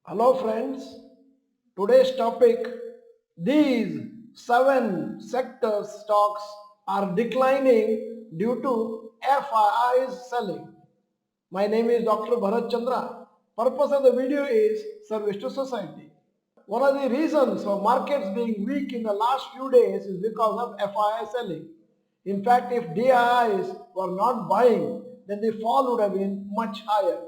Hello friends, today's topic, these 7 sector stocks are declining due to FII's selling. My name is Dr. Bharath Chandra. Purpose of the video is service to society. One of the reasons for markets being weak in the last few days is because of FII selling. In fact, if DIIs were not buying, then the fall would have been much higher.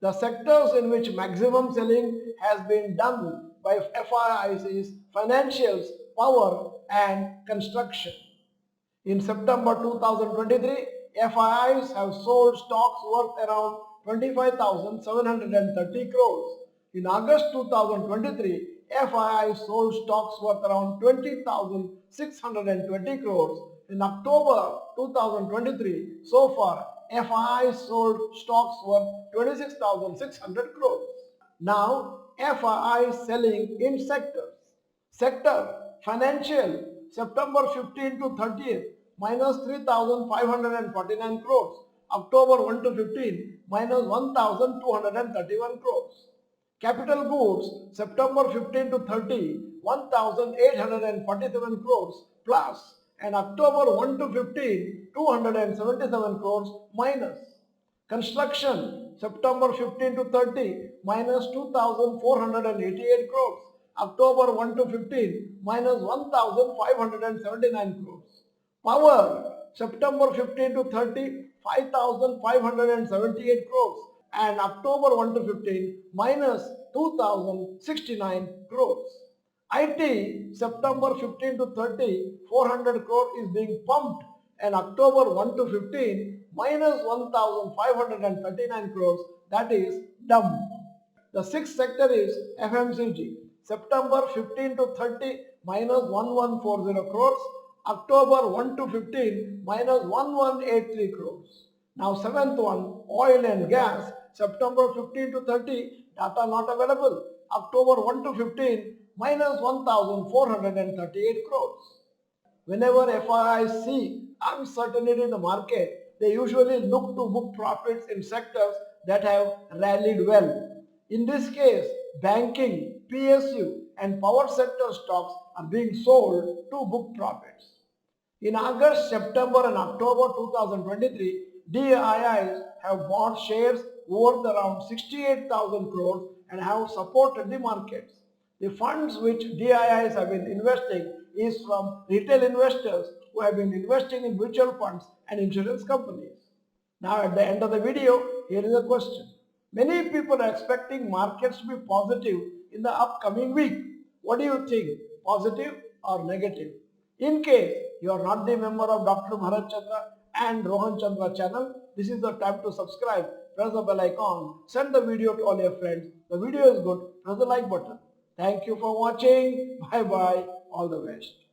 The sectors in which maximum selling has been done by FIIs is financials, power and construction. In September 2023, FIIs have sold stocks worth around 25,730 crores. In August 2023, FIIs sold stocks worth around 20,620 crores. In October 2023, so far, FIIs sold stocks worth 26,600 crores. Now, FIIs selling in sectors. Sector financial September 15 to 30th minus 3,549 crores. October 1 to 15 minus 1,231 crores. Capital goods September 15 to 30 1,847 crores plus, and October 1 to 15 277 crores minus. Construction September 15 to 30 minus 2,488 crores. October 1 to 15 minus 1,579 crores. Power September 15 to 30 5,578 crores, and October 1 to 15 minus 2,069 crores. IT September 15 to 30 400 crore is being pumped, and October 1 to 15 minus 1,539 crores, that is dumped. The sixth sector is FMCG. September 15 to 30 minus 1140 crores. October 1 to 15 minus 1183 crores. Now seventh one, oil and gas. September 15 to 30, data not available. October 1 to 15 minus 1438 crores. Whenever FIIs see uncertainty in the market, they usually look to book profits in sectors that have rallied well. In this case, banking, PSU and power sector stocks are being sold to book profits. In August, September and October 2023, DIIs have bought shares worth around 68,000 crores and have supported the markets. The funds which DIIs have been investing is from retail investors who have been investing in mutual funds and insurance companies. Now at the end of the video, here is a question. Many people are expecting markets to be positive in the upcoming week. What do you think? Positive or negative? In case you are not the member of Dr. Bharath Chandra and Rohan Chandra channel, this is the time to subscribe. Press the bell icon. Send the video to all your friends. The video is good. Press the like button. Thank you for watching. Bye bye. All the best.